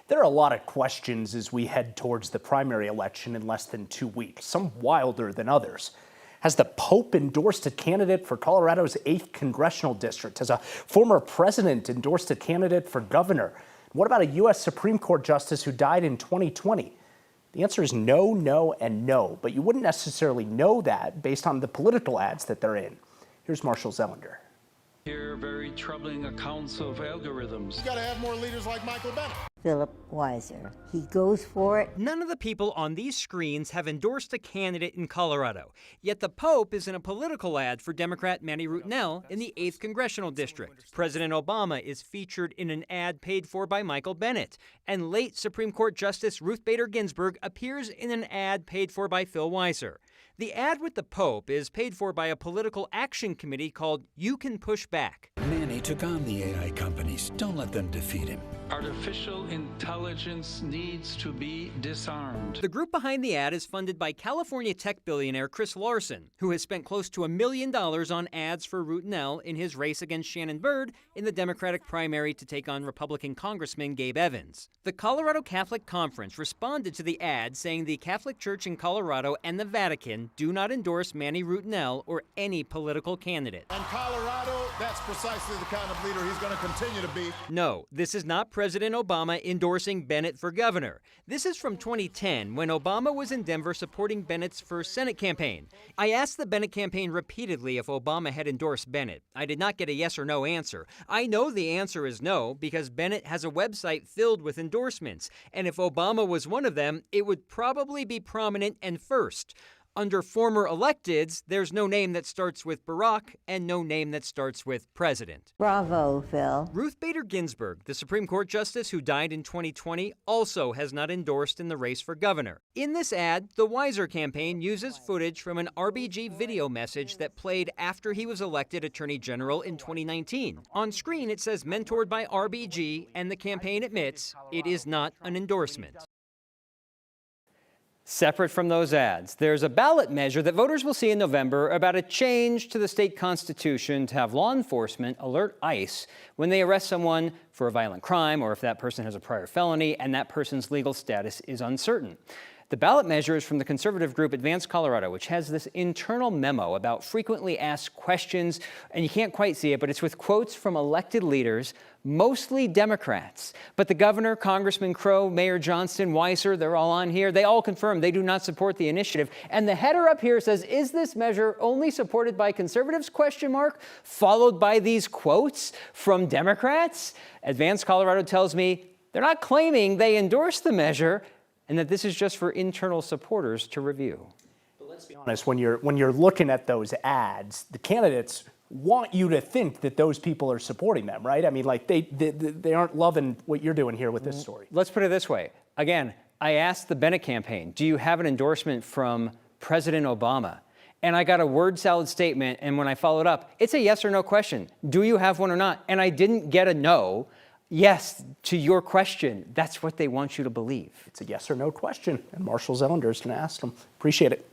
There are a lot of questions as we head towards the primary election in less than 2 weeks, some wilder than others. Has the Pope endorsed a candidate for Colorado's 8th congressional district? Has a former president endorsed a candidate for governor? What about a U.S. Supreme Court justice who died in 2020? The answer is no, no, and no, but you wouldn't necessarily know that based on the political ads that they're in. Here's Marshall Zelinger. Hear very troubling accounts of algorithms. You gotta have more leaders like Michael Bennett. Philip Weiser. He goes for it. None of the people on these screens have endorsed a candidate in Colorado, yet the Pope is in a political ad for Democrat Manny Rutinel in the 8th Congressional District. President Obama is featured in an ad paid for by Michael Bennett, and late Supreme Court Justice Ruth Bader Ginsburg appears in an ad paid for by Phil Weiser. The ad with the Pope is paid for by a political action committee called You Can Push Back. Manny took on the AI companies. Don't let them defeat him. Artificial intelligence needs to be disarmed. The group behind the ad is funded by California tech billionaire Chris Larson, who has spent close to $1 million on ads for Rutinel in his race against Shannon Byrd in the Democratic primary to take on Republican Congressman Gabe Evans. The Colorado Catholic Conference responded to the ad, saying the Catholic Church in Colorado and the Vatican do not endorse Manny Rutinel or any political candidate. In Colorado, that's precisely the kind of leader he's going to continue to be. No, this is not President Obama endorsing Bennett for governor. This is from 2010, when Obama was in Denver supporting Bennett's first Senate campaign. I asked the Bennett campaign repeatedly if Obama had endorsed Bennett. I did not get a yes or no answer. I know the answer is no, because Bennett has a website filled with endorsements, and if Obama was one of them, it would probably be prominent and first. Under former electeds, there's no name that starts with Barack and no name that starts with president. Bravo, Phil. Ruth Bader Ginsburg, the Supreme Court justice who died in 2020, also has not endorsed in the race for governor. In this ad, the Weiser campaign uses footage from an RBG video message that played after he was elected Attorney General in 2019. On screen, it says mentored by RBG, and the campaign admits it is not an endorsement. Separate from those ads, there's a ballot measure that voters will see in November about a change to the state constitution to have law enforcement alert ICE when they arrest someone for a violent crime or if that person has a prior felony and that person's legal status is uncertain. The ballot measure is from the conservative group Advanced Colorado, which has this internal memo about frequently asked questions, and you can't quite see it, but it's with quotes from elected leaders, mostly Democrats. But the governor, Congressman Crow, Mayor Johnston, Weiser, they're all on here. They all confirm they do not support the initiative. And the header up here says, is this measure only supported by conservatives, question mark, followed by these quotes from Democrats? Advanced Colorado tells me they're not claiming they endorse the measure, and that this is just for internal supporters to review. But let's be honest, when you're looking at those ads, the candidates want you to think that those people are supporting them, right? I mean, like they aren't loving what you're doing here with this story. Let's put it this way. Again, I asked the Bennett campaign, do you have an endorsement from President Obama? And I got a word salad statement, and when I followed up, it's a yes or no question. Do you have one or not? And I didn't get a no. Yes, to your question, that's what they want you to believe. It's a yes or no question, and Marshall Zelinger is going to ask them. Appreciate it.